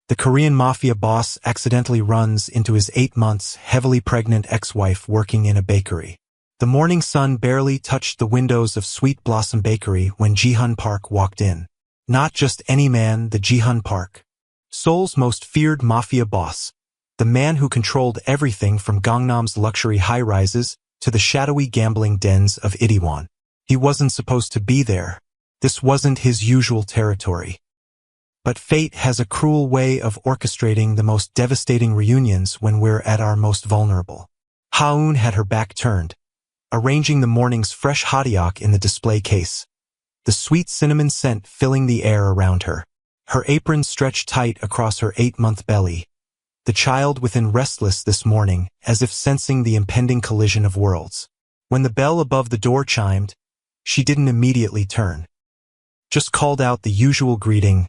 The Korean Mafia boss accidentally runs into his 8 months heavily pregnant ex-wife working in a bakery. The morning sun barely touched the windows of Sweet Blossom Bakery when Jihyun Park walked in. Not just any man, the Jihyun Park. Seoul's most feared mafia boss. The man who controlled everything from Gangnam's luxury high-rises to the shadowy gambling dens of Itaewon. He wasn't supposed to be there. This wasn't his usual territory. But fate has a cruel way of orchestrating the most devastating reunions when we're at our most vulnerable. Ha-eun had her back turned, arranging the morning's fresh hotteok in the display case, the sweet cinnamon scent filling the air around her. Her apron stretched tight across her 8-month belly, the child within restless this morning, as if sensing the impending collision of worlds. When the bell above the door chimed, she didn't immediately turn. Just called out the usual greeting,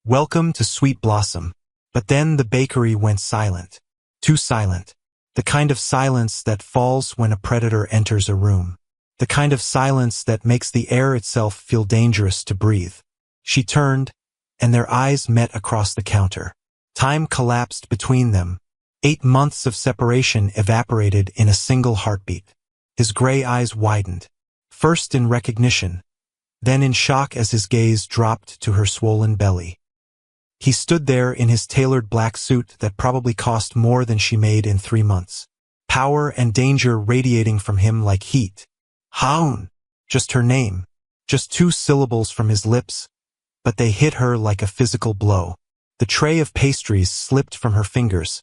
"Welcome to Sweet Blossom." But then the bakery went silent. Too silent. The kind of silence that falls when a predator enters a room. The kind of silence that makes the air itself feel dangerous to breathe. She turned, and their eyes met across the counter. Time collapsed between them. 8 months of separation evaporated in a single heartbeat. His gray eyes widened, first in recognition, then in shock as his gaze dropped to her swollen belly. He stood there in his tailored black suit that probably cost more than she made in 3 months. Power and danger radiating from him like heat. Ha-eun. Just her name. Just 2 syllables from his lips, but they hit her like a physical blow. The tray of pastries slipped from her fingers,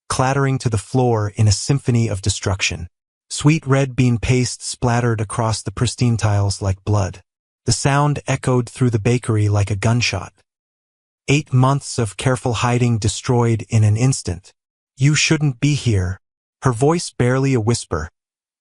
clattering to the floor in a symphony of destruction. Sweet red bean paste splattered across the pristine tiles like blood. The sound echoed through the bakery like a gunshot. 8 months of careful hiding destroyed in an instant. "You shouldn't be here." Her voice barely a whisper,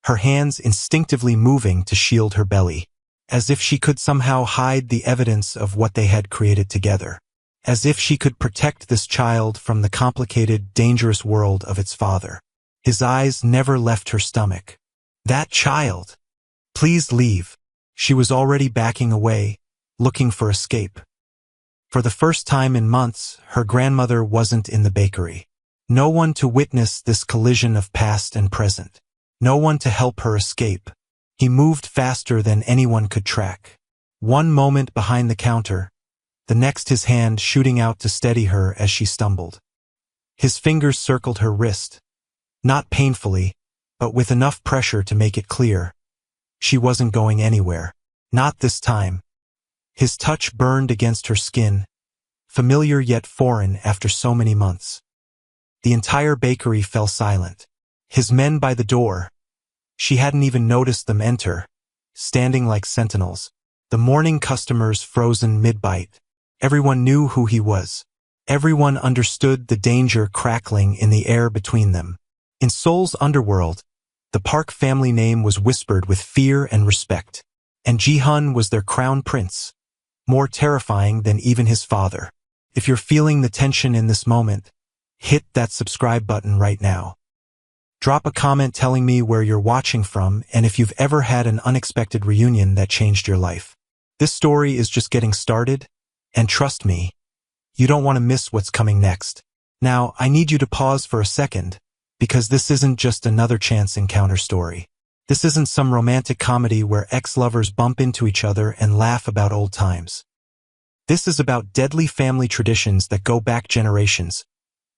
her hands instinctively moving to shield her belly, as if she could somehow hide the evidence of what they had created together. As if she could protect this child from the complicated, dangerous world of its father. His eyes never left her stomach. That child! Please leave. She was already backing away, looking for escape. For the first time in months, her grandmother wasn't in the bakery. No one to witness this collision of past and present. No one to help her escape. He moved faster than anyone could track. One moment behind the counter, the next his hand shooting out to steady her as she stumbled. His fingers circled her wrist, not painfully, but with enough pressure to make it clear. She wasn't going anywhere. Not this time. His touch burned against her skin, familiar yet foreign after so many months. The entire bakery fell silent. His men by the door. She hadn't even noticed them enter, standing like sentinels. The morning customers frozen mid-bite. Everyone knew who he was. Everyone understood the danger crackling in the air between them. In Seoul's underworld, the Park family name was whispered with fear and respect. And Jihyun was their crown prince, more terrifying than even his father. If you're feeling the tension in this moment, hit that subscribe button right now. Drop a comment telling me where you're watching from and if you've ever had an unexpected reunion that changed your life. This story is just getting started, and trust me, you don't want to miss what's coming next. Now, I need you to pause for a second, because this isn't just another chance encounter story. This isn't some romantic comedy where ex-lovers bump into each other and laugh about old times. This is about deadly family traditions that go back generations,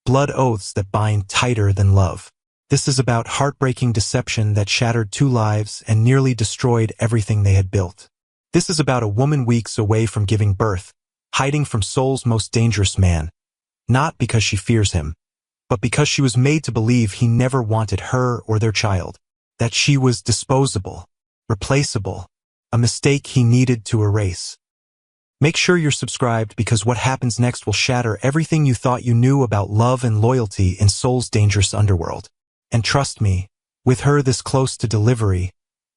blood oaths that bind tighter than love. This is about heartbreaking deception that shattered 2 lives and nearly destroyed everything they had built. This is about a woman weeks away from giving birth, hiding from Seoul's most dangerous man, not because she fears him, but because she was made to believe he never wanted her or their child, that she was disposable, replaceable, a mistake he needed to erase. Make sure you're subscribed because what happens next will shatter everything you thought you knew about love and loyalty in Seoul's dangerous underworld. And trust me, with her this close to delivery,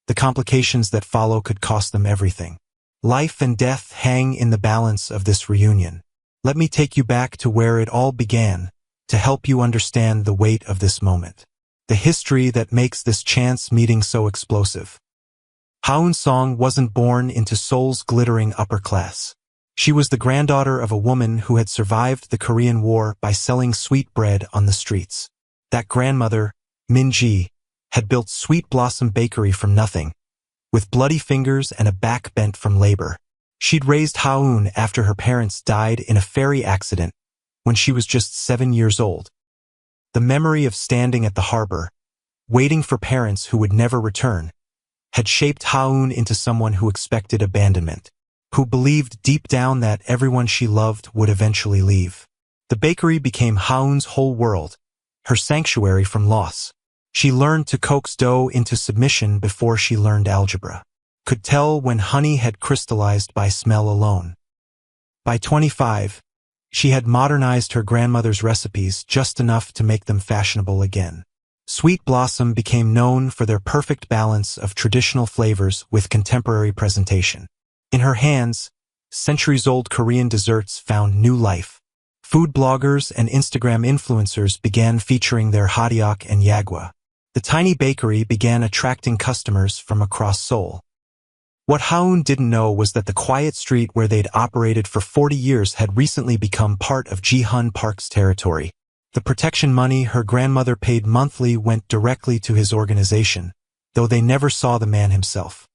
the complications that follow could cost them everything. Life and death hang in the balance of this reunion. Let me take you back to where it all began, to help you understand the weight of this moment. The history that makes this chance meeting so explosive. Ha-eun Song wasn't born into Seoul's glittering upper class. She was the granddaughter of a woman who had survived the Korean War by selling sweet bread on the streets. That grandmother, Min-ji, had built Sweet Blossom Bakery from nothing, with bloody fingers and a back bent from labor. She'd raised Ha-eun after her parents died in a ferry accident when she was just 7 years old. The memory of standing at the harbor, waiting for parents who would never return, had shaped Ha-eun into someone who expected abandonment, who believed deep down that everyone she loved would eventually leave. The bakery became Ha-eun's whole world, her sanctuary from loss. She learned to coax dough into submission before she learned algebra, could tell when honey had crystallized by smell alone. By 25, she had modernized her grandmother's recipes just enough to make them fashionable again. Sweet Blossom became known for their perfect balance of traditional flavors with contemporary presentation. In her hands, centuries-old Korean desserts found new life. Food bloggers and Instagram influencers began featuring their hotteok and yagwa. The tiny bakery began attracting customers from across Seoul. What Ha-eun didn't know was that the quiet street where they'd operated for 40 years had recently become part of Ji-hun Park's territory. The protection money her grandmother paid monthly went directly to his organization, though they never saw the man himself.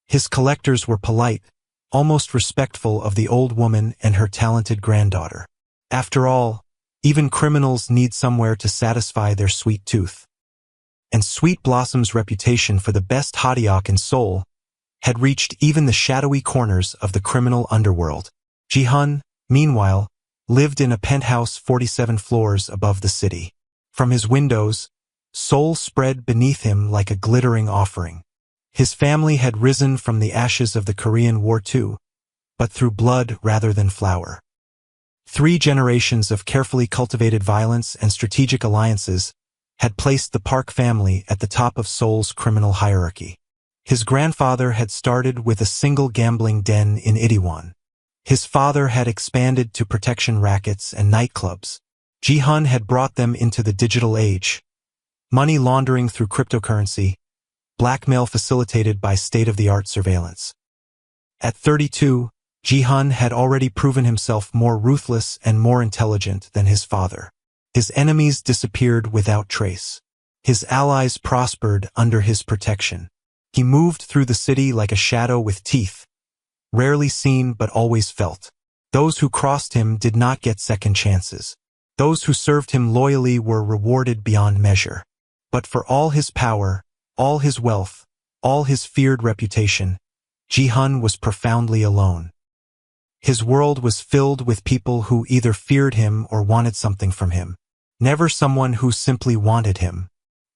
His collectors were polite, almost respectful of the old woman and her talented granddaughter. After all, even criminals need somewhere to satisfy their sweet tooth. And Sweet Blossom's reputation for the best hotteok in Seoul had reached even the shadowy corners of the criminal underworld. Ji-hun, meanwhile, lived in a penthouse 47 floors above the city. From his windows, Seoul spread beneath him like a glittering offering. His family had risen from the ashes of the Korean War too, but through blood rather than flour. 3 generations of carefully cultivated violence and strategic alliances had placed the Park family at the top of Seoul's criminal hierarchy. His grandfather had started with a single gambling den in Itaewon. His father had expanded to protection rackets and nightclubs. Ji-hun had brought them into the digital age. Money laundering through cryptocurrency, blackmail facilitated by state-of-the-art surveillance. At 32, Ji-hun had already proven himself more ruthless and more intelligent than his father. His enemies disappeared without trace. His allies prospered under his protection. He moved through the city like a shadow with teeth, rarely seen but always felt. Those who crossed him did not get second chances. Those who served him loyally were rewarded beyond measure. But for all his power, all his wealth, all his feared reputation, Ji-hun was profoundly alone. His world was filled with people who either feared him or wanted something from him. Never someone who simply wanted him.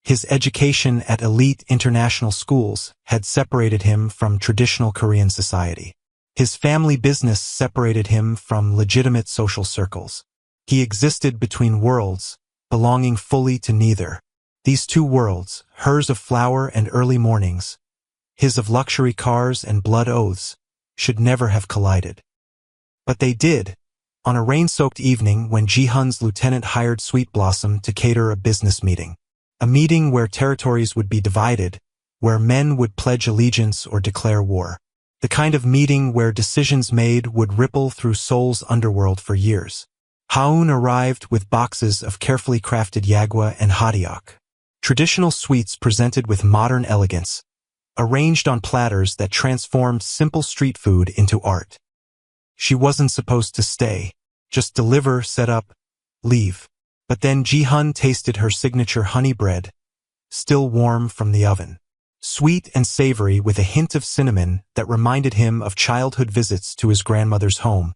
His education at elite international schools had separated him from traditional Korean society. His family business separated him from legitimate social circles. He existed between worlds, belonging fully to neither. These 2 worlds, hers of flower and early mornings, his of luxury cars and blood oaths, should never have collided. But they did, on a rain-soaked evening when Ji-hun's lieutenant hired Sweet Blossom to cater a business meeting. A meeting where territories would be divided, where men would pledge allegiance or declare war. The kind of meeting where decisions made would ripple through Seoul's underworld for years. Ha-eun arrived with boxes of carefully crafted yagwa and hotteok. Traditional sweets presented with modern elegance, arranged on platters that transformed simple street food into art. She wasn't supposed to stay, just deliver, set up, leave. But then Ji-hun tasted her signature honey bread, still warm from the oven. Sweet and savory with a hint of cinnamon that reminded him of childhood visits to his grandmother's home,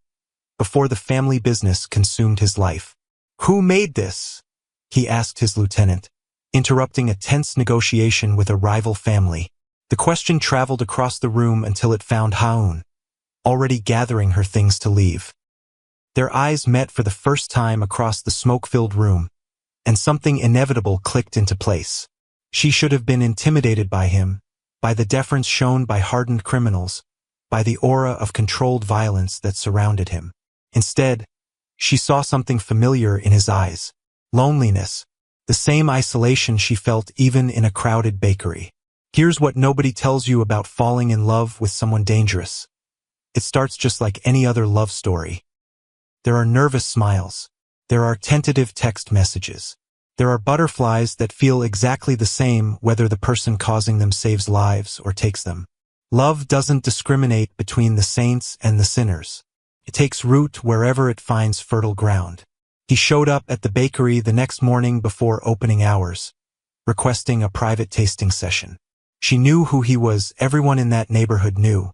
before the family business consumed his life. "Who made this?" he asked his lieutenant, interrupting a tense negotiation with a rival family. The question traveled across the room until it found Ha-eun, already gathering her things to leave. Their eyes met for the first time across the smoke-filled room, and something inevitable clicked into place. She should have been intimidated by him, by the deference shown by hardened criminals, by the aura of controlled violence that surrounded him. Instead, she saw something familiar in his eyes: loneliness, the same isolation she felt even in a crowded bakery. Here's what nobody tells you about falling in love with someone dangerous. It starts just like any other love story. There are nervous smiles. There are tentative text messages. There are butterflies that feel exactly the same whether the person causing them saves lives or takes them. Love doesn't discriminate between the saints and the sinners. It takes root wherever it finds fertile ground. He showed up at the bakery the next morning before opening hours, requesting a private tasting session. She knew who he was. Everyone in that neighborhood knew.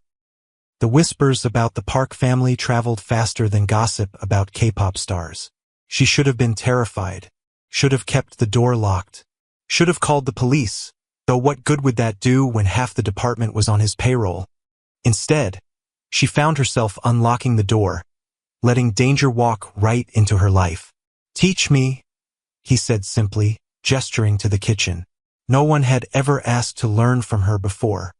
The whispers about the Park family traveled faster than gossip about K-pop stars. She should have been terrified, should have kept the door locked, should have called the police, though what good would that do when half the department was on his payroll? Instead, she found herself unlocking the door, letting danger walk right into her life. "Teach me," he said simply, gesturing to the kitchen. No one had ever asked to learn from her before.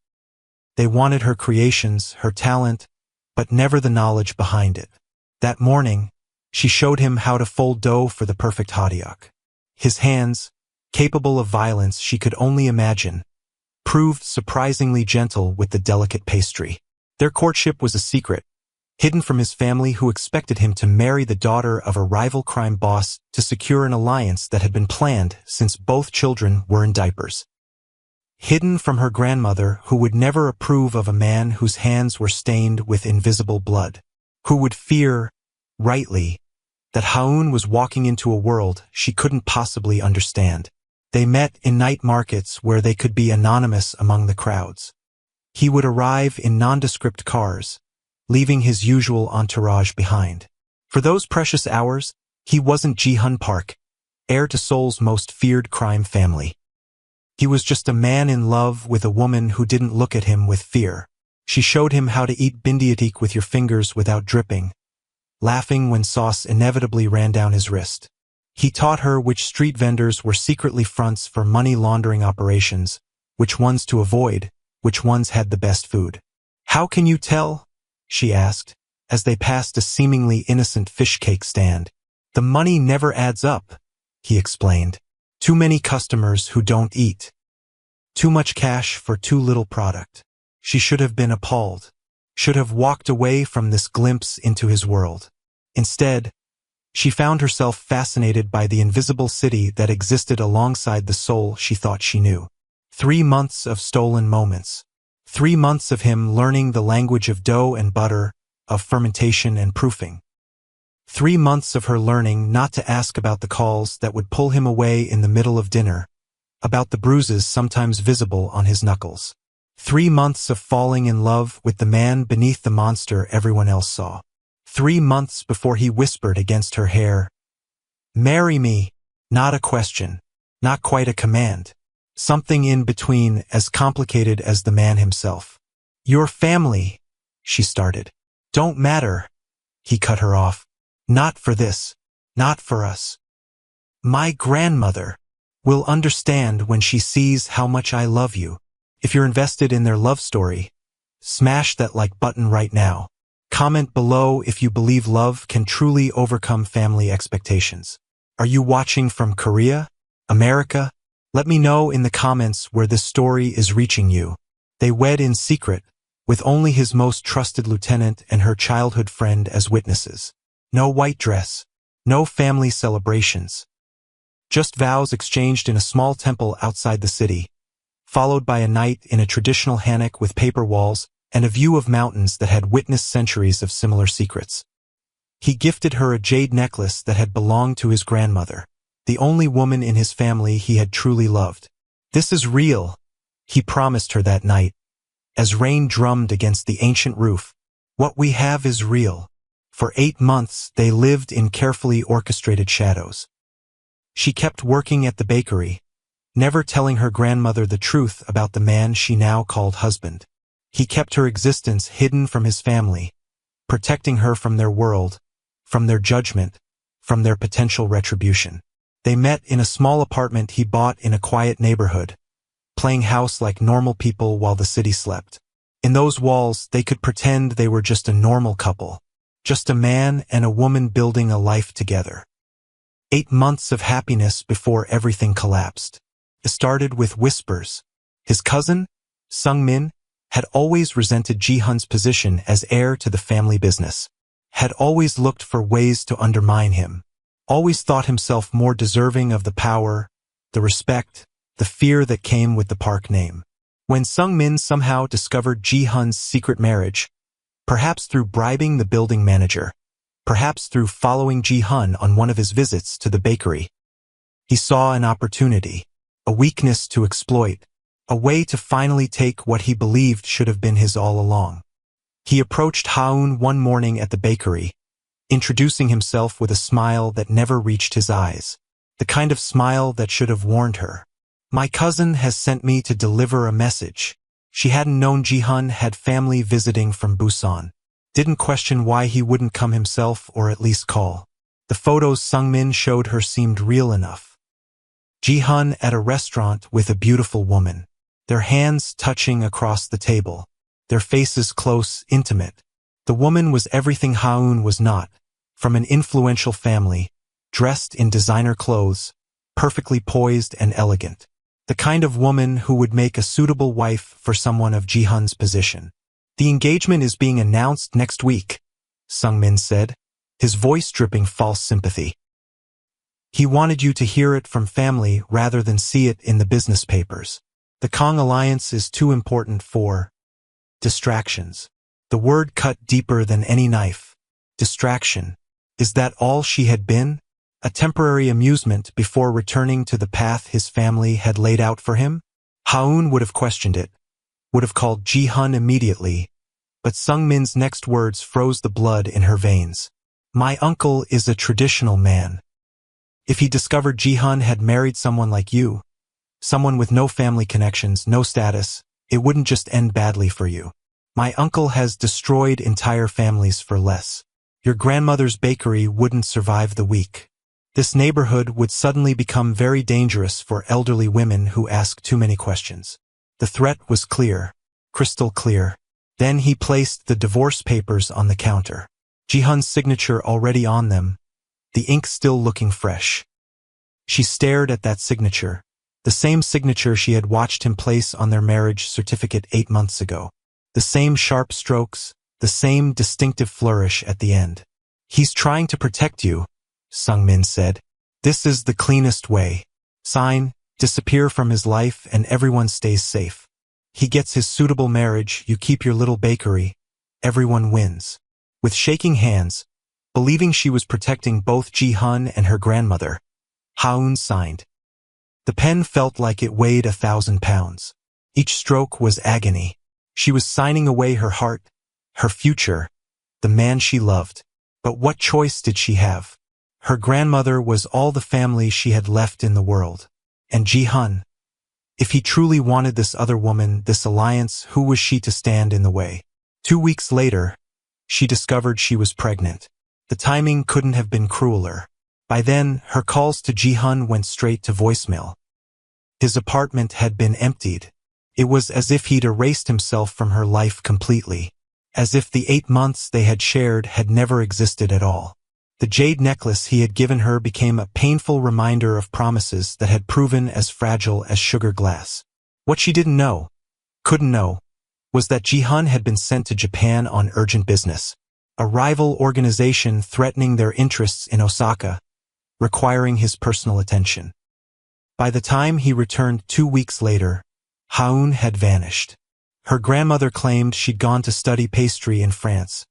They wanted her creations, her talent, but never the knowledge behind it. That morning, she showed him how to fold dough for the perfect hotdog. His hands, capable of violence she could only imagine, proved surprisingly gentle with the delicate pastry. Their courtship was a secret, hidden from his family who expected him to marry the daughter of a rival crime boss to secure an alliance that had been planned since both children were in diapers. Hidden from her grandmother who would never approve of a man whose hands were stained with invisible blood, who would fear, rightly, that Haun was walking into a world she couldn't possibly understand. They met in night markets where they could be anonymous among the crowds. He would arrive in nondescript cars, leaving his usual entourage behind. For those precious hours, he wasn't Ji-hun Park, heir to Seoul's most feared crime family. He was just a man in love with a woman who didn't look at him with fear. She showed him how to eat bindiotik with your fingers without dripping, laughing when sauce inevitably ran down his wrist. He taught her which street vendors were secretly fronts for money laundering operations, which ones to avoid, which ones had the best food. "How can you tell?" she asked, as they passed a seemingly innocent fish cake stand. "The money never adds up," he explained. "Too many customers who don't eat. Too much cash for too little product." She should have been appalled, should have walked away from this glimpse into his world. Instead, she found herself fascinated by the invisible city that existed alongside the Seoul she thought she knew. 3 months of stolen moments. 3 months of him learning the language of dough and butter, of fermentation and proofing. 3 months of her learning not to ask about the calls that would pull him away in the middle of dinner, about the bruises sometimes visible on his knuckles. 3 months of falling in love with the man beneath the monster everyone else saw. 3 months before he whispered against her hair, "Marry me." Not a question, not quite a command. Something in between, as complicated as the man himself. "Your family," she started. "Don't matter," he cut her off. "Not for this. Not for us. My grandmother will understand when she sees how much I love you." If you're invested in their love story, smash that like button right now. Comment below if you believe love can truly overcome family expectations. Are you watching from Korea? America? Let me know in the comments where this story is reaching you. They wed in secret, with only his most trusted lieutenant and her childhood friend as witnesses. No white dress. No family celebrations. Just vows exchanged in a small temple outside the city, followed by a night in a traditional hanok with paper walls and a view of mountains that had witnessed centuries of similar secrets. He gifted her a jade necklace that had belonged to his grandmother, the only woman in his family he had truly loved. "This is real," he promised her that night, as rain drummed against the ancient roof. "What we have is real." For 8 months they lived in carefully orchestrated shadows. She kept working at the bakery, never telling her grandmother the truth about the man she now called husband. He kept her existence hidden from his family, protecting her from their world, from their judgment, from their potential retribution. They met in a small apartment he bought in a quiet neighborhood, playing house like normal people while the city slept. In those walls, they could pretend they were just a normal couple, just a man and a woman building a life together. 8 months of happiness before everything collapsed. It started with whispers. His cousin, Sung-min, had always resented Ji-hun's position as heir to the family business, had always looked for ways to undermine him, always thought himself more deserving of the power, the respect, the fear that came with the Park name. When Sung-min somehow discovered Ji-hun's secret marriage, perhaps through bribing the building manager, perhaps through following Ji-hun on one of his visits to the bakery, he saw an opportunity, a weakness to exploit, a way to finally take what he believed should have been his all along. He approached Ha-eun one morning at the bakery, introducing himself with a smile that never reached his eyes, the kind of smile that should have warned her. "My cousin has sent me to deliver a message." She hadn't known Ji-hun had family visiting from Busan. Didn't question why he wouldn't come himself or at least call. The photos Sung-min showed her seemed real enough. Ji-hun at a restaurant with a beautiful woman, their hands touching across the table, their faces close, intimate. The woman was everything Ha-eun was not, from an influential family, dressed in designer clothes, perfectly poised and elegant. The kind of woman who would make a suitable wife for someone of Ji-hun's position. "The engagement is being announced next week," Sung-min said, his voice dripping false sympathy. "He wanted you to hear it from family rather than see it in the business papers. The Kong alliance is too important for distractions." The word cut deeper than any knife. Distraction. Is that all she had been? A temporary amusement before returning to the path his family had laid out for him? Ha-eun would have questioned it, would have called Ji-hun immediately, but Sung-min's next words froze the blood in her veins. "My uncle is a traditional man. If he discovered Ji-hun had married someone like you, someone with no family connections, no status, it wouldn't just end badly for you. My uncle has destroyed entire families for less. Your grandmother's bakery wouldn't survive the week. This neighborhood would suddenly become very dangerous for elderly women who ask too many questions." The threat was clear, crystal clear. Then he placed the divorce papers on the counter. Ji-hun's signature already on them, the ink still looking fresh. She stared at that signature, the same signature she had watched him place on their marriage certificate 8 months ago. The same sharp strokes, the same distinctive flourish at the end. "He's trying to protect you," Sung-min said. "This is the cleanest way. Sign, disappear from his life, and everyone stays safe. He gets his suitable marriage, you keep your little bakery. Everyone wins." With shaking hands, believing she was protecting both Ji-hun and her grandmother, Ha-eun signed. The pen felt like it weighed 1,000 pounds. Each stroke was agony. She was signing away her heart, her future, the man she loved. But what choice did she have? Her grandmother was all the family she had left in the world. And Ji-hun? If he truly wanted this other woman, this alliance, who was she to stand in the way? 2 weeks later, she discovered she was pregnant. The timing couldn't have been crueler. By then, her calls to Ji-hun went straight to voicemail. His apartment had been emptied. It was as if he'd erased himself from her life completely. As if the 8 months they had shared had never existed at all. The jade necklace he had given her became a painful reminder of promises that had proven as fragile as sugar glass. What she didn't know, couldn't know, was that Ji-hun had been sent to Japan on urgent business. A rival organization threatening their interests in Osaka, requiring his personal attention. By the time he returned 2 weeks later, Ha-eun had vanished. Her grandmother claimed she'd gone to study pastry in France,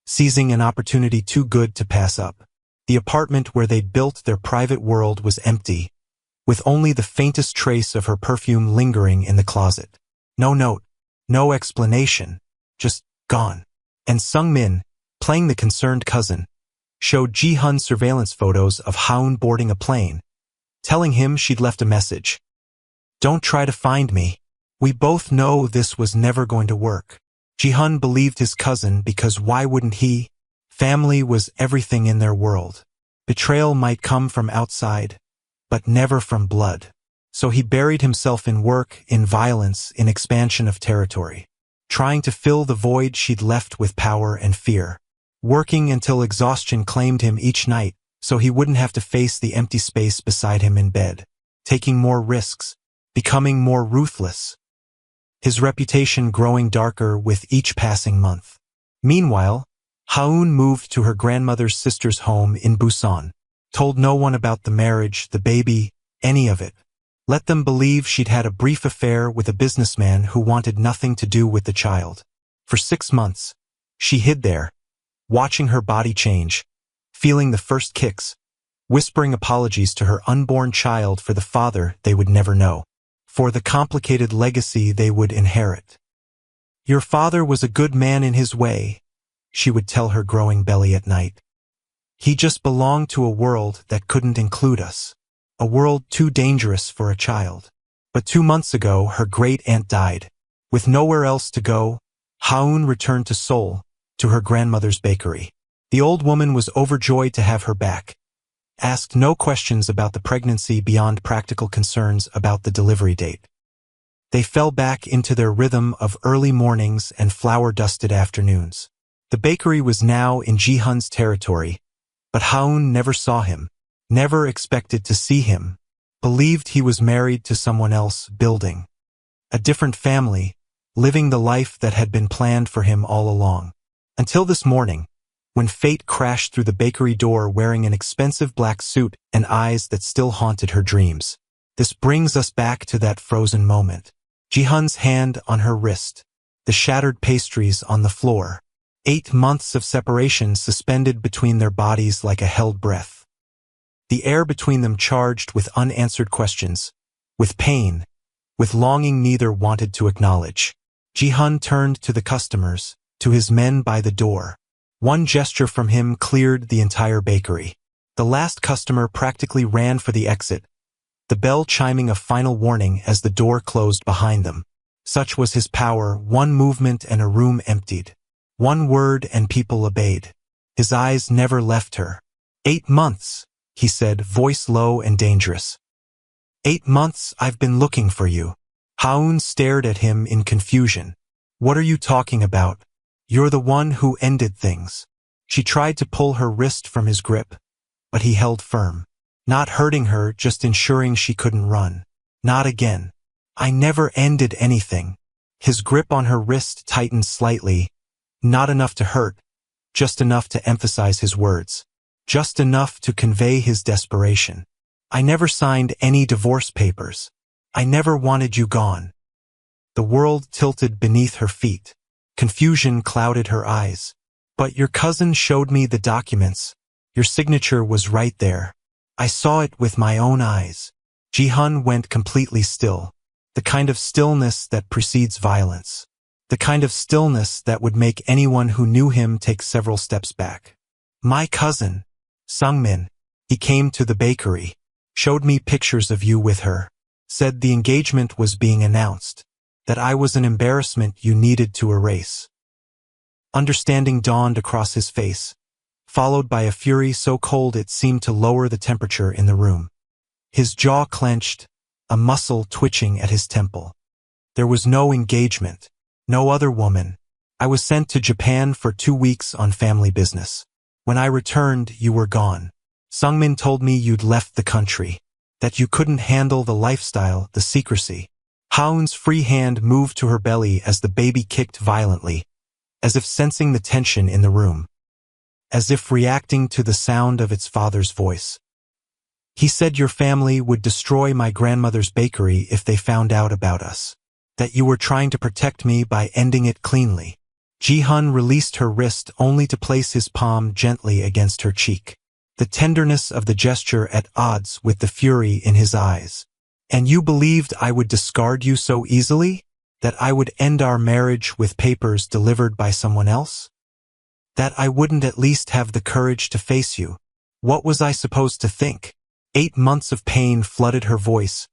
seizing an opportunity too good to pass up. The apartment where they'd built their private world was empty, with only the faintest trace of her perfume lingering in the closet. No note, no explanation, just gone. And Sung-min, playing the concerned cousin, showed Ji-hun surveillance photos of Ha-eun boarding a plane, telling him she'd left a message. "Don't try to find me. We both know this was never going to work." Ji-hun believed his cousin because why wouldn't he? Family was everything in their world. Betrayal might come from outside, but never from blood. So he buried himself in work, in violence, in expansion of territory, trying to fill the void she'd left with power and fear. Working until exhaustion claimed him each night, so he wouldn't have to face the empty space beside him in bed. Taking more risks, becoming more ruthless. his reputation growing darker with each passing month. Meanwhile, Haun moved to her grandmother's sister's home in Busan, told no one about the marriage, the baby, any of it. Let them believe she'd had a brief affair with a businessman who wanted nothing to do with the child. For 6 months, she hid there, watching her body change, feeling the first kicks, whispering apologies to her unborn child for the father they would never know, for the complicated legacy they would inherit. "Your father was a good man in his way," she would tell her growing belly at night. "He just belonged to a world that couldn't include us, a world too dangerous for a child." But 2 months ago, her great-aunt died. With nowhere else to go, Haun returned to Seoul, to her grandmother's bakery. The old woman was overjoyed to have her back, asked no questions about the pregnancy beyond practical concerns about the delivery date. They fell back into their rhythm of early mornings and flower-dusted afternoons. The bakery was now in Ji-hun's territory, but Haun never saw him, never expected to see him, believed he was married to someone else, building a different family, living the life that had been planned for him all along. Until this morning, when fate crashed through the bakery door wearing an expensive black suit and eyes that still haunted her dreams. This brings us back to that frozen moment. Ji-hun's hand on her wrist, the shattered pastries on the floor. 8 months of separation suspended between their bodies like a held breath. The air between them charged with unanswered questions, with pain, with longing neither wanted to acknowledge. Ji-hun turned to the customers, to his men by the door. One gesture from him cleared the entire bakery. The last customer practically ran for the exit, the bell chiming a final warning as the door closed behind them. Such was his power, one movement and a room emptied. One word and people obeyed. His eyes never left her. 8 months, he said, voice low and dangerous. 8 months I've been looking for you. Haun stared at him in confusion. What are you talking about? You're the one who ended things. She tried to pull her wrist from his grip, but he held firm. Not hurting her, just ensuring she couldn't run. Not again. I never ended anything. His grip on her wrist tightened slightly, not enough to hurt, just enough to emphasize his words, just enough to convey his desperation. I never signed any divorce papers. I never wanted you gone. The world tilted beneath her feet. Confusion clouded her eyes. But your cousin showed me the documents. Your signature was right there. I saw it with my own eyes. Ji-hun went completely still. The kind of stillness that precedes violence. The kind of stillness that would make anyone who knew him take several steps back. My cousin, Sungmin, he came to the bakery, showed me pictures of you with her, said the engagement was being announced, that I was an embarrassment you needed to erase. Understanding dawned across his face, followed by a fury so cold it seemed to lower the temperature in the room. His jaw clenched, a muscle twitching at his temple. There was no engagement, no other woman. I was sent to Japan for 2 weeks on family business. When I returned, you were gone. Sungmin told me you'd left the country, that you couldn't handle the lifestyle, the secrecy. Haun's free hand moved to her belly as the baby kicked violently, as if sensing the tension in the room, as if reacting to the sound of its father's voice. He said your family would destroy my grandmother's bakery if they found out about us, that you were trying to protect me by ending it cleanly. Ji-hun released her wrist only to place his palm gently against her cheek, the tenderness of the gesture at odds with the fury in his eyes. And you believed I would discard you so easily? That I would end our marriage with papers delivered by someone else? That I wouldn't at least have the courage to face you? What was I supposed to think? 8 months of pain flooded her voice,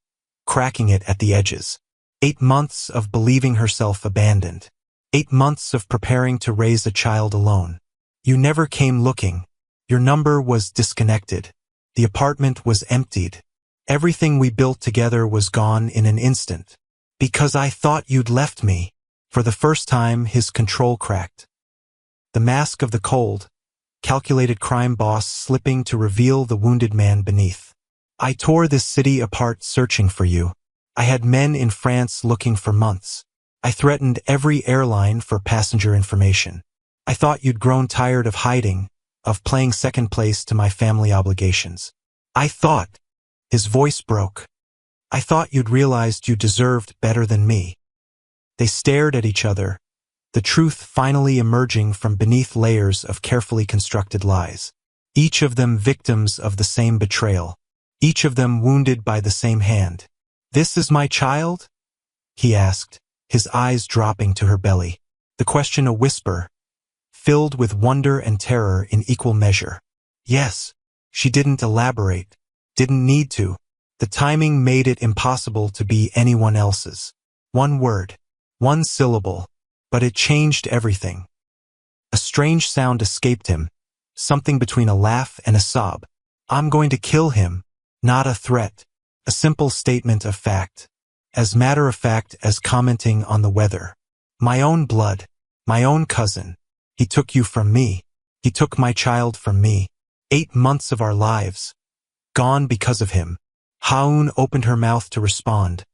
cracking it at the edges. 8 months of believing herself abandoned. 8 months of preparing to raise a child alone. You never came looking. Your number was disconnected. The apartment was emptied. Everything we built together was gone in an instant. Because I thought you'd left me. For the first time, his control cracked. The mask of the cold, calculated crime boss slipping to reveal the wounded man beneath. I tore this city apart searching for you. I had men in France looking for months. I threatened every airline for passenger information. I thought you'd grown tired of hiding, of playing second place to my family obligations. I thought, his voice broke. I thought you'd realized you deserved better than me. They stared at each other, the truth finally emerging from beneath layers of carefully constructed lies. Each of them victims of the same betrayal. Each of them wounded by the same hand. "This is my child?" he asked, his eyes dropping to her belly. The question a whisper, filled with wonder and terror in equal measure. Yes. She didn't elaborate, didn't need to. The timing made it impossible to be anyone else's. One word, one syllable, but it changed everything. A strange sound escaped him, something between a laugh and a sob. "I'm going to kill him," not a threat, a simple statement of fact, as matter-of-fact as commenting on the weather. "My own blood, my own cousin. He took you from me. He took my child from me. 8 months of our lives. Gone because of him." Haun opened her mouth to respond,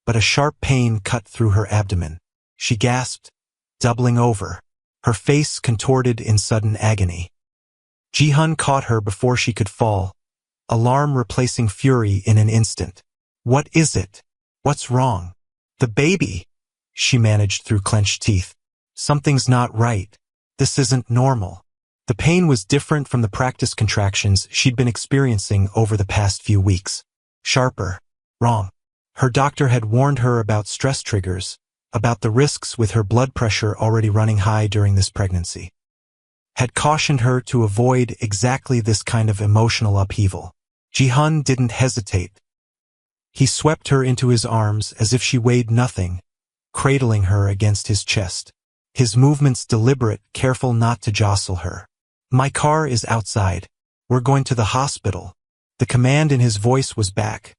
but a sharp pain cut through her abdomen. She gasped, doubling over, her face contorted in sudden agony. Ji-hun caught her before she could fall, alarm replacing fury in an instant. "What is it? What's wrong?" "The baby," she managed through clenched teeth. "Something's not right. This isn't normal." The pain was different from the practice contractions she'd been experiencing over the past few weeks. Sharper. Wrong. Her doctor had warned her about stress triggers, about the risks with her blood pressure already running high during this pregnancy. Had cautioned her to avoid exactly this kind of emotional upheaval. Ji-hun didn't hesitate. He swept her into his arms as if she weighed nothing, cradling her against his chest. His movements deliberate, careful not to jostle her. "My car is outside. We're going to the hospital." The command in his voice was back,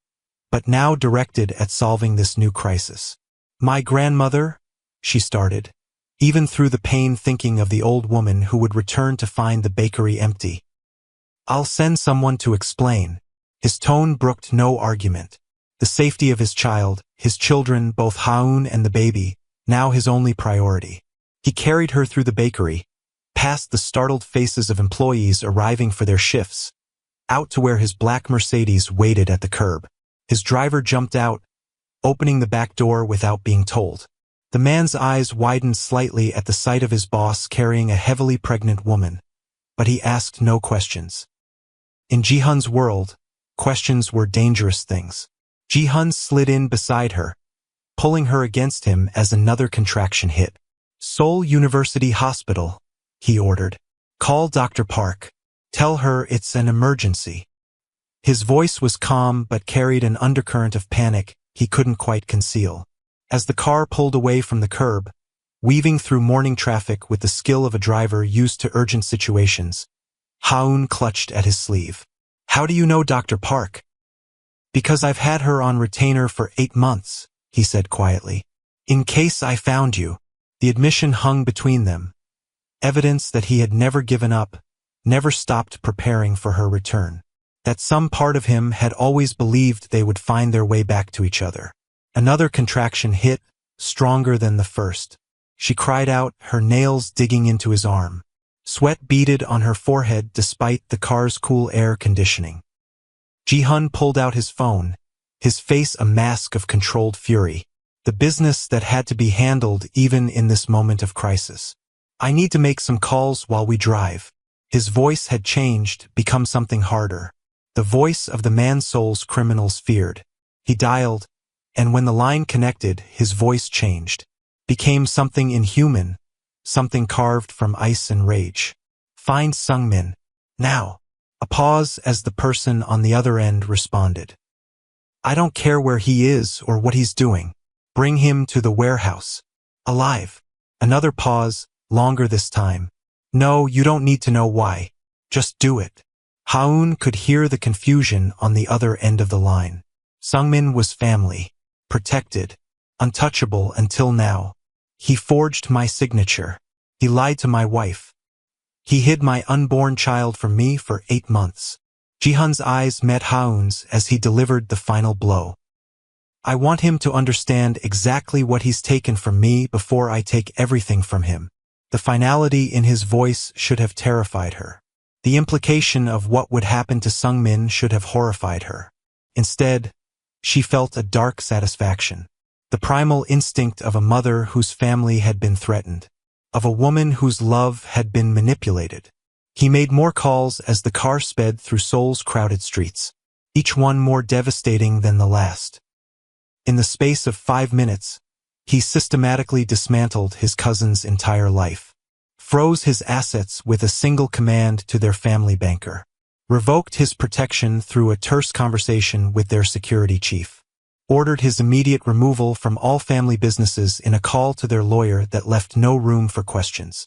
but now directed at solving this new crisis. "My grandmother," she started, even through the pain thinking of the old woman who would return to find the bakery empty. "I'll send someone to explain." His tone brooked no argument. The safety of his child, his children, both Haun and the baby, now his only priority. He carried her through the bakery, past the startled faces of employees arriving for their shifts, out to where his black Mercedes waited at the curb. His driver jumped out, opening the back door without being told. The man's eyes widened slightly at the sight of his boss carrying a heavily pregnant woman, but he asked no questions. In Ji-hun's world, questions were dangerous things. Ji-hun slid in beside her, pulling her against him as another contraction hit. "Seoul University Hospital," he ordered. "Call Dr. Park. Tell her it's an emergency." His voice was calm but carried an undercurrent of panic he couldn't quite conceal. As the car pulled away from the curb, weaving through morning traffic with the skill of a driver used to urgent situations, Haun clutched at his sleeve. "How do you know Dr. Park?" "Because I've had her on retainer for 8 months, he said quietly. "In case I found you." The admission hung between them, evidence that he had never given up, never stopped preparing for her return. That some part of him had always believed they would find their way back to each other. Another contraction hit, stronger than the first. She cried out, her nails digging into his arm. Sweat beaded on her forehead despite the car's cool air conditioning. Ji-hun pulled out his phone, his face a mask of controlled fury. The business that had to be handled even in this moment of crisis. "I need to make some calls while we drive." His voice had changed, become something harder. The voice of the man Seoul's criminals feared. He dialed, and when the line connected, his voice changed. Became something inhuman, something carved from ice and rage. "Find Sungmin. Now." A pause as the person on the other end responded. "I don't care where he is or what he's doing. Bring him to the warehouse. Alive." Another pause, longer this time. "No, you don't need to know why. Just do it." Haun could hear the confusion on the other end of the line. Sungmin was family, protected, untouchable until now. "He forged my signature. He lied to my wife. He hid my unborn child from me for 8 months. Ji-hun's eyes met Haun's as he delivered the final blow. I want him to understand exactly what he's taken from me before I take everything from him. The finality in his voice should have terrified her. The implication of what would happen to Sungmin should have horrified her. Instead, she felt a dark satisfaction. The primal instinct of a mother whose family had been threatened, of a woman whose love had been manipulated. He made more calls as the car sped through Seoul's crowded streets, each one more devastating than the last. In the space of 5 minutes, he systematically dismantled his cousin's entire life, froze his assets with a single command to their family banker, revoked his protection through a terse conversation with their security chief, ordered his immediate removal from all family businesses in a call to their lawyer that left no room for questions.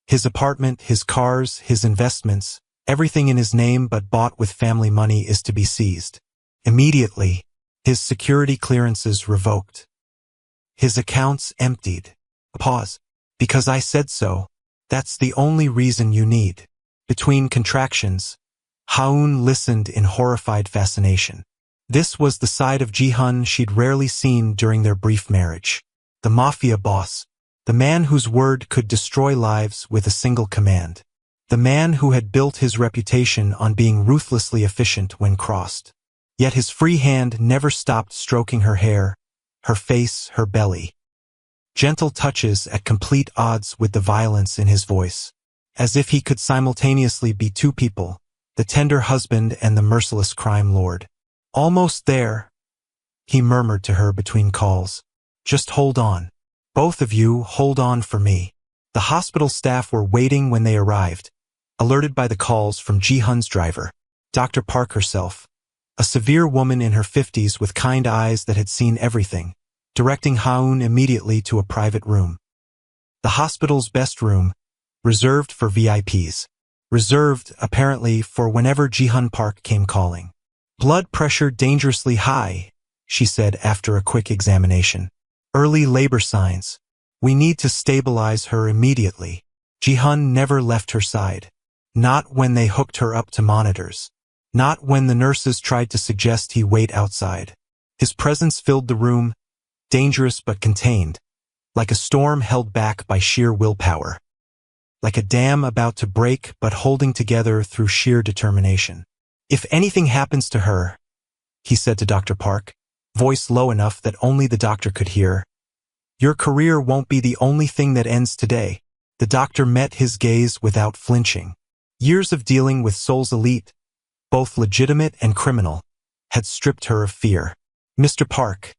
His apartment, his cars, his investments, everything in his name but bought with family money is to be seized. Immediately, his security clearances revoked. His accounts emptied. Pause. Because I said so. That's the only reason you need. Between contractions, Ha-eun listened in horrified fascination. This was the side of Ji-hun she'd rarely seen during their brief marriage. The Mafia boss. The man whose word could destroy lives with a single command. The man who had built his reputation on being ruthlessly efficient when crossed. Yet his free hand never stopped stroking her hair, her face, her belly. Gentle touches at complete odds with the violence in his voice. As if he could simultaneously be two people, the tender husband and the merciless crime lord. Almost there, he murmured to her between calls. Just hold on. Both of you hold on for me. The hospital staff were waiting when they arrived, alerted by the calls from Ji-hun's driver, Dr. Park herself, a severe woman in her 50s with kind eyes that had seen everything, directing Ha-eun immediately to a private room. The hospital's best room, reserved for VIPs. Reserved, apparently, for whenever Ji-hun Park came calling. Blood pressure dangerously high, she said after a quick examination. Early labor signs. We need to stabilize her immediately. Ji-hun never left her side. Not when they hooked her up to monitors. Not when the nurses tried to suggest he wait outside. His presence filled the room, dangerous but contained, like a storm held back by sheer willpower. Like a dam about to break but holding together through sheer determination. If anything happens to her, he said to Dr. Park, voice low enough that only the doctor could hear, your career won't be the only thing that ends today. The doctor met his gaze without flinching. Years of dealing with Seoul's elite, both legitimate and criminal, had stripped her of fear. Mr. Park,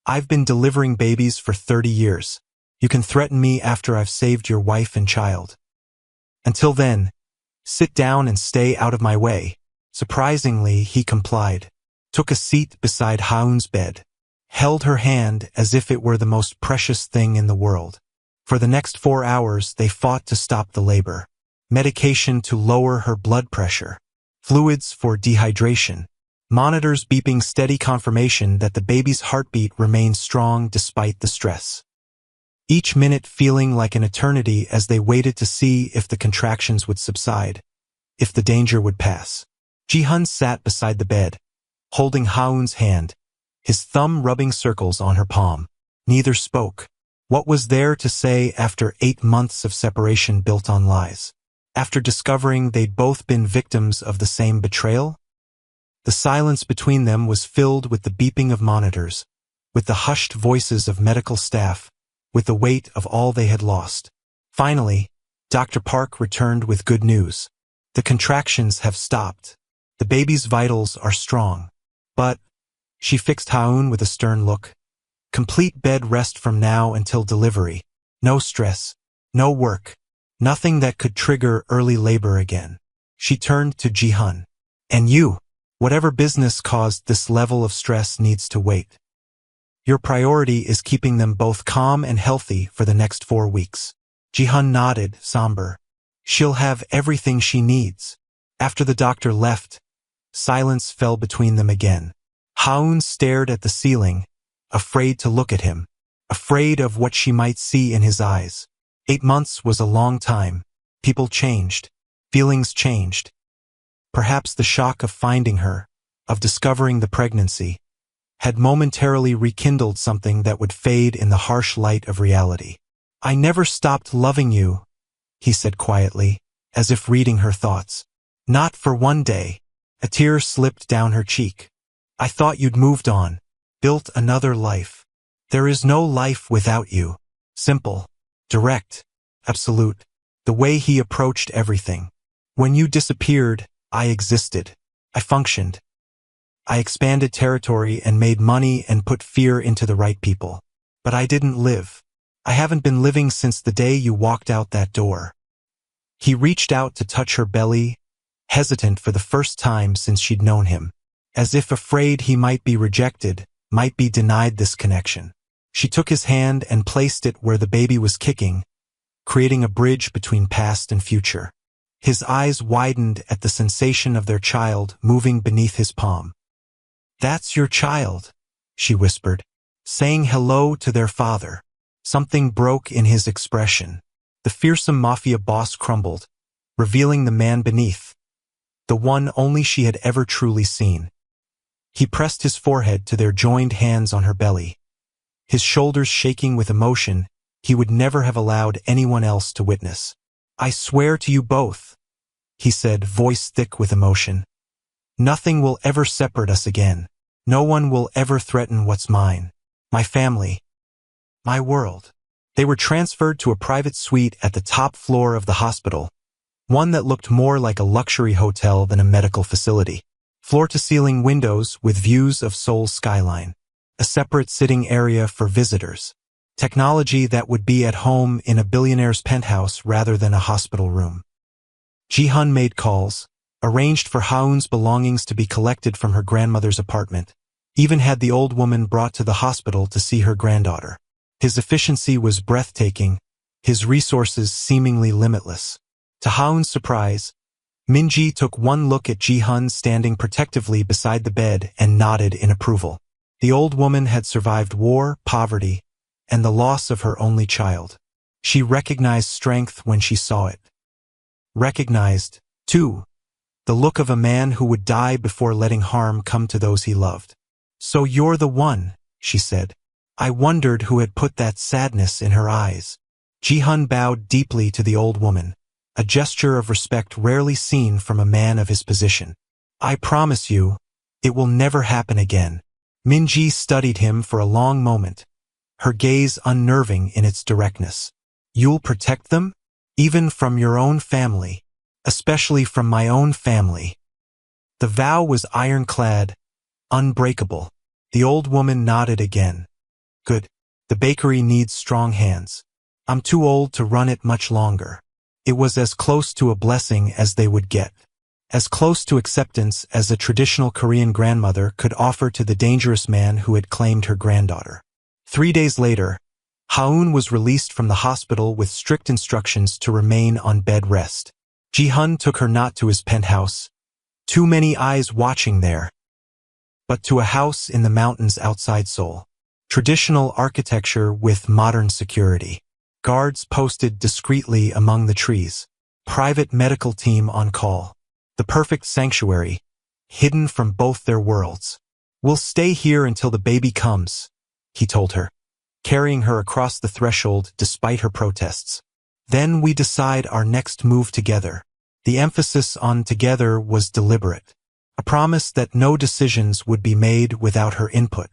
I've been delivering babies for 30 years. You can threaten me after I've saved your wife and child. Until then, sit down and stay out of my way. Surprisingly, he complied, took a seat beside Ha-eun's bed, held her hand as if it were the most precious thing in the world. For the next 4 hours, they fought to stop the labor. Medication to lower her blood pressure. Fluids for dehydration. Monitors beeping steady confirmation that the baby's heartbeat remained strong despite the stress. Each minute feeling like an eternity as they waited to see if the contractions would subside, if the danger would pass. Ji-hun sat beside the bed, holding Ha-eun's hand, his thumb rubbing circles on her palm. Neither spoke. What was there to say after 8 months of separation built on lies? After discovering they'd both been victims of the same betrayal? The silence between them was filled with the beeping of monitors, with the hushed voices of medical staff, with the weight of all they had lost. Finally, Dr. Park returned with good news. The contractions have stopped. The baby's vitals are strong. But, she fixed Ha-eun with a stern look, complete bed rest from now until delivery. No stress, no work, nothing that could trigger early labor again. She turned to Ji-hun. And you, whatever business caused this level of stress needs to wait. Your priority is keeping them both calm and healthy for the next 4 weeks. Ji-hun nodded, somber. She'll have everything she needs. After the doctor left, silence fell between them again. Ha-eun stared at the ceiling, afraid to look at him, afraid of what she might see in his eyes. 8 months was a long time. People changed. Feelings changed. Perhaps the shock of finding her, of discovering the pregnancy, had momentarily rekindled something that would fade in the harsh light of reality. "I never stopped loving you," he said quietly, as if reading her thoughts. "Not for one day." A tear slipped down her cheek. "I thought you'd moved on, built another life. There is no life without you." Simple, direct, absolute. The way he approached everything. "When you disappeared, I existed. I functioned. I expanded territory and made money and put fear into the right people. But I didn't live. I haven't been living since the day you walked out that door." He reached out to touch her belly, hesitant for the first time since she'd known him, as if afraid he might be rejected, might be denied this connection. She took his hand and placed it where the baby was kicking, creating a bridge between past and future. His eyes widened at the sensation of their child moving beneath his palm. "That's your child," she whispered, saying hello to their father. Something broke in his expression. The fearsome Mafia boss crumbled, revealing the man beneath, the one only she had ever truly seen. He pressed his forehead to their joined hands on her belly, his shoulders shaking with emotion he would never have allowed anyone else to witness. "I swear to you both," he said, voice thick with emotion. "Nothing will ever separate us again. No one will ever threaten what's mine. My family. My world." They were transferred to a private suite at the top floor of the hospital, one that looked more like a luxury hotel than a medical facility. Floor-to-ceiling windows with views of Seoul's skyline. A separate sitting area for visitors. Technology that would be at home in a billionaire's penthouse rather than a hospital room. Ji-hun made calls, arranged for Ha-eun's belongings to be collected from her grandmother's apartment, even had the old woman brought to the hospital to see her granddaughter. His efficiency was breathtaking, his resources seemingly limitless. To Ha-eun's surprise, Min-ji took one look at Ji-hun standing protectively beside the bed and nodded in approval. The old woman had survived war, poverty, and the loss of her only child. She recognized strength when she saw it. Recognized, too, the look of a man who would die before letting harm come to those he loved. "So you're the one," she said. I wondered who had put that sadness in her eyes. Ji-hun bowed deeply to the old woman, a gesture of respect rarely seen from a man of his position. "I promise you, it will never happen again." Min-ji studied him for a long moment, her gaze unnerving in its directness. "You'll protect them? Even from your own family? Especially from my own family?" The vow was ironclad, unbreakable. The old woman nodded again. "Good. The bakery needs strong hands. I'm too old to run it much longer." It was as close to a blessing as they would get. As close to acceptance as a traditional Korean grandmother could offer to the dangerous man who had claimed her granddaughter. 3 days later, Ha-eun was released from the hospital with strict instructions to remain on bed rest. Ji-hun took her not to his penthouse, too many eyes watching there, but to a house in the mountains outside Seoul. Traditional architecture with modern security. Guards posted discreetly among the trees. Private medical team on call. The perfect sanctuary, hidden from both their worlds. "We'll stay here until the baby comes," he told her, carrying her across the threshold despite her protests. "Then we decide our next move together." The emphasis on together was deliberate. A promise that no decisions would be made without her input.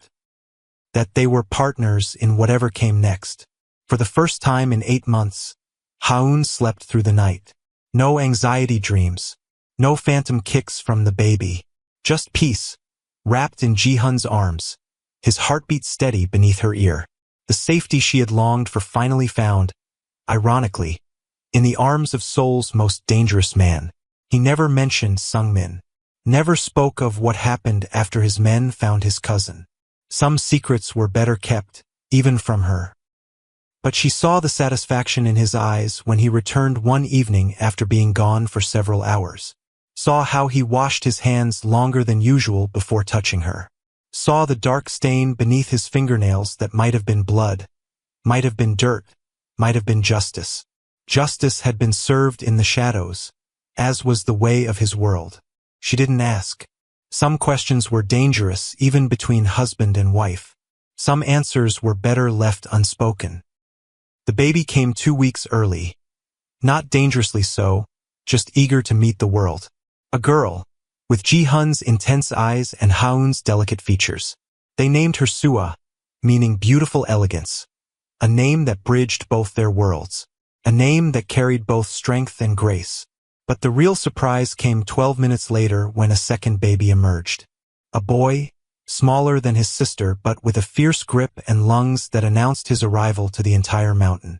That they were partners in whatever came next. For the first time in 8 months, Ha-eun slept through the night. No anxiety dreams. No phantom kicks from the baby. Just peace, wrapped in Ji-hun's arms, his heartbeat steady beneath her ear. The safety she had longed for finally found, ironically, in the arms of Seoul's most dangerous man. He never mentioned Sung-min. Never spoke of what happened after his men found his cousin. Some secrets were better kept, even from her. But she saw the satisfaction in his eyes when he returned one evening after being gone for several hours. Saw how he washed his hands longer than usual before touching her. Saw the dark stain beneath his fingernails that might have been blood, might have been dirt, might have been justice. Justice had been served in the shadows, as was the way of his world. She didn't ask. Some questions were dangerous even between husband and wife. Some answers were better left unspoken. The baby came 2 weeks early. Not dangerously so, just eager to meet the world. A girl, with Ji-hun's intense eyes and Ha-eun's delicate features. They named her Sua, meaning beautiful elegance. A name that bridged both their worlds. A name that carried both strength and grace. But the real surprise came 12 minutes later when a second baby emerged. A boy, smaller than his sister but with a fierce grip and lungs that announced his arrival to the entire mountain.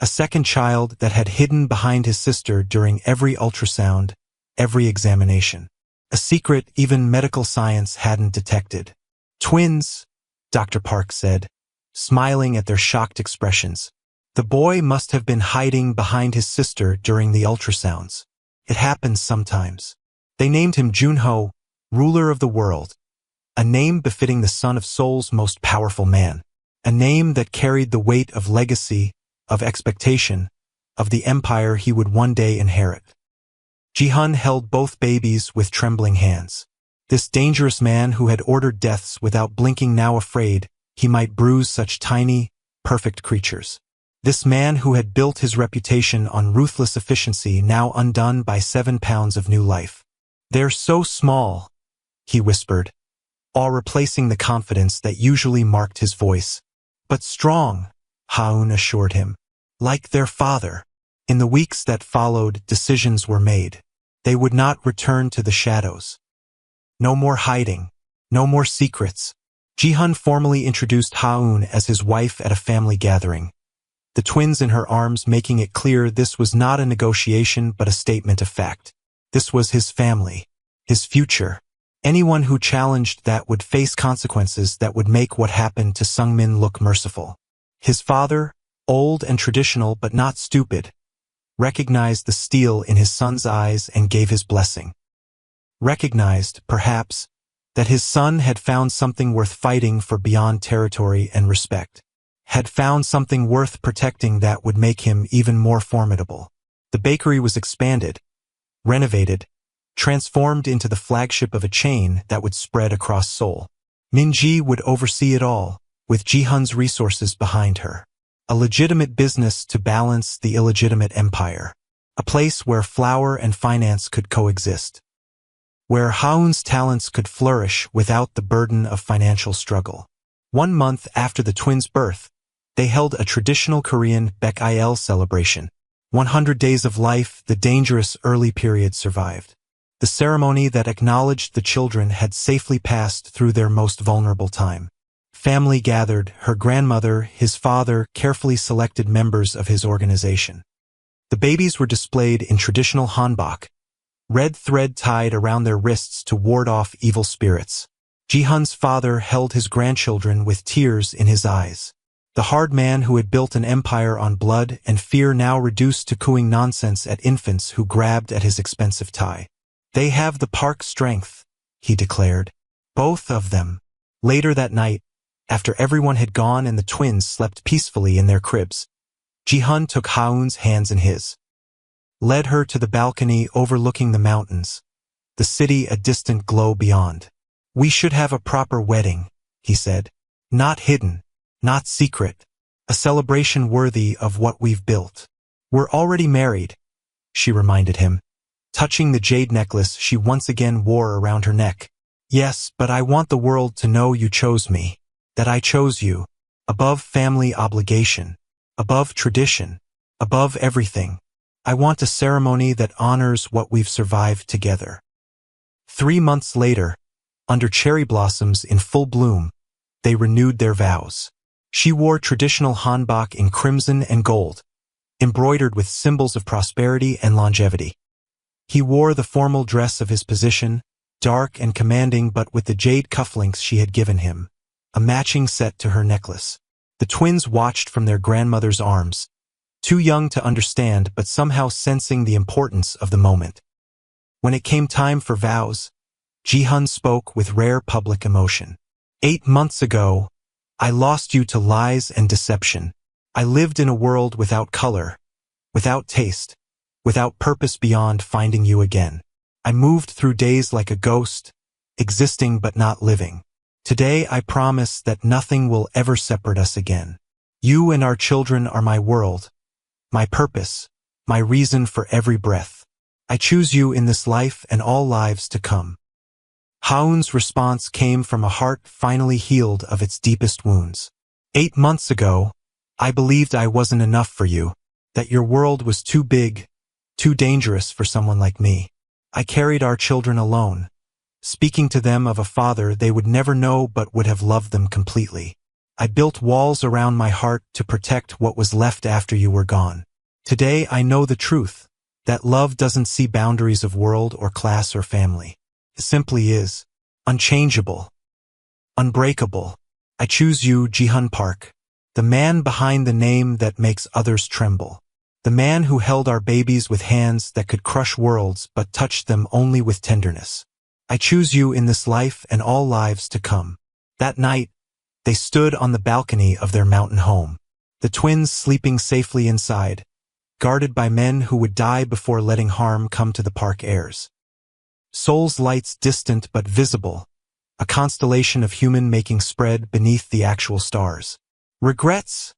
A second child that had hidden behind his sister during every ultrasound, every examination. A secret even medical science hadn't detected. Twins, Dr. Park said, smiling at their shocked expressions. The boy must have been hiding behind his sister during the ultrasounds. It happens sometimes. They named him Junho, ruler of the world. A name befitting the son of Seoul's most powerful man. A name that carried the weight of legacy, of expectation, of the empire he would one day inherit. Ji-hun held both babies with trembling hands. This dangerous man who had ordered deaths without blinking, now afraid he might bruise such tiny, perfect creatures. This man who had built his reputation on ruthless efficiency, now undone by 7 pounds of new life. "They're so small," he whispered, awe replacing the confidence that usually marked his voice. "But strong," Ha-eun assured him. "Like their father." In the weeks that followed, decisions were made. They would not return to the shadows. No more hiding. No more secrets. Ji-hun formally introduced Ha-eun as his wife at a family gathering. The twins in her arms making it clear this was not a negotiation but a statement of fact. This was his family. His future. Anyone who challenged that would face consequences that would make what happened to Sungmin look merciful. His father, old and traditional but not stupid, recognized the steel in his son's eyes and gave his blessing. Recognized, perhaps, that his son had found something worth fighting for beyond territory and respect. Had found something worth protecting that would make him even more formidable. The bakery was expanded, renovated, transformed into the flagship of a chain that would spread across Seoul. Min-ji would oversee it all, with Ji-hun's resources behind her. A legitimate business to balance the illegitimate empire. A place where flour and finance could coexist. Where Ha-eun's talents could flourish without the burden of financial struggle. 1 month after the twins' birth, they held a traditional Korean Baek-il celebration. 100 days of life, the dangerous early period survived. The ceremony that acknowledged the children had safely passed through their most vulnerable time. Family gathered, her grandmother, his father, carefully selected members of his organization. The babies were displayed in traditional hanbok, red thread tied around their wrists to ward off evil spirits. Ji-hun's father held his grandchildren with tears in his eyes. The hard man who had built an empire on blood and fear now reduced to cooing nonsense at infants who grabbed at his expensive tie. "They have the Park strength," he declared. Both of them. Later that night, after everyone had gone and the twins slept peacefully in their cribs, Ji-hun took Ha-eun's hands in his. Led her to the balcony overlooking the mountains. The city a distant glow beyond. "We should have a proper wedding," he said. "Not hidden. Not secret. A celebration worthy of what we've built." "We're already married," she reminded him, touching the jade necklace she once again wore around her neck. "Yes, but I want the world to know you chose me. That I chose you. Above family obligation. Above tradition. Above everything. I want a ceremony that honors what we've survived together." 3 months later, under cherry blossoms in full bloom, they renewed their vows. She wore traditional hanbok in crimson and gold, embroidered with symbols of prosperity and longevity. He wore the formal dress of his position, dark and commanding but with the jade cufflinks she had given him, a matching set to her necklace. The twins watched from their grandmother's arms, too young to understand but somehow sensing the importance of the moment. When it came time for vows, Ji-hun spoke with rare public emotion. 8 months ago, I lost you to lies and deception. I lived in a world without color, without taste, without purpose beyond finding you again. I moved through days like a ghost, existing but not living. Today I promise that nothing will ever separate us again. You and our children are my world, my purpose, my reason for every breath. I choose you in this life and all lives to come. Haun's response came from a heart finally healed of its deepest wounds. 8 months ago, I believed I wasn't enough for you, that your world was too big, too dangerous for someone like me. I carried our children alone, speaking to them of a father they would never know but would have loved them completely. I built walls around my heart to protect what was left after you were gone. Today I know the truth, that love doesn't see boundaries of world or class or family. It simply is. Unchangeable. Unbreakable. I choose you, Jihyun Park. The man behind the name that makes others tremble. The man who held our babies with hands that could crush worlds but touched them only with tenderness. I choose you in this life and all lives to come. That night, they stood on the balcony of their mountain home. The twins sleeping safely inside, guarded by men who would die before letting harm come to the park heirs. Seoul's lights distant but visible, a constellation of human making spread beneath the actual stars. Regrets?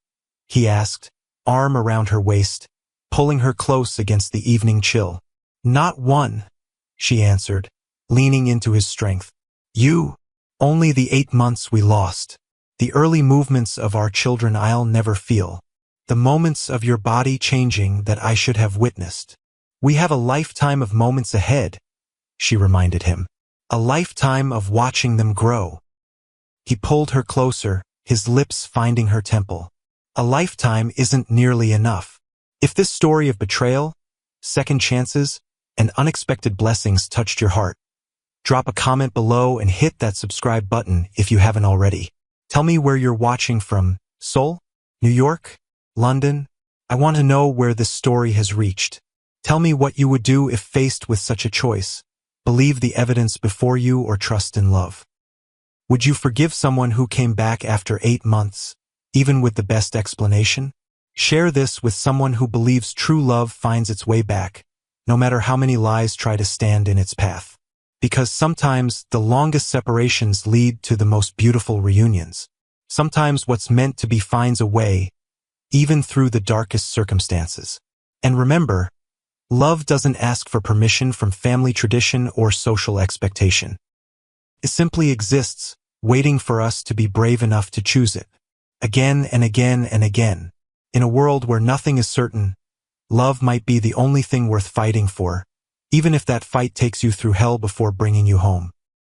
He asked, arm around her waist, pulling her close against the evening chill. Not one, she answered, leaning into his strength. You, only the 8 months we lost. The early movements of our children I'll never feel. The moments of your body changing that I should have witnessed. We have a lifetime of moments ahead, she reminded him. A lifetime of watching them grow. He pulled her closer, his lips finding her temple. A lifetime isn't nearly enough. If this story of betrayal, second chances, and unexpected blessings touched your heart, drop a comment below and hit that subscribe button if you haven't already. Tell me where you're watching from. Seoul? New York? London? I want to know where this story has reached. Tell me what you would do if faced with such a choice. Believe the evidence before you or trust in love. Would you forgive someone who came back after 8 months, even with the best explanation? Share this with someone who believes true love finds its way back, no matter how many lies try to stand in its path. Because sometimes the longest separations lead to the most beautiful reunions. Sometimes what's meant to be finds a way, even through the darkest circumstances. And remember, love doesn't ask for permission from family tradition or social expectation. It simply exists, waiting for us to be brave enough to choose it. Again and again and again. In a world where nothing is certain, love might be the only thing worth fighting for, even if that fight takes you through hell before bringing you home.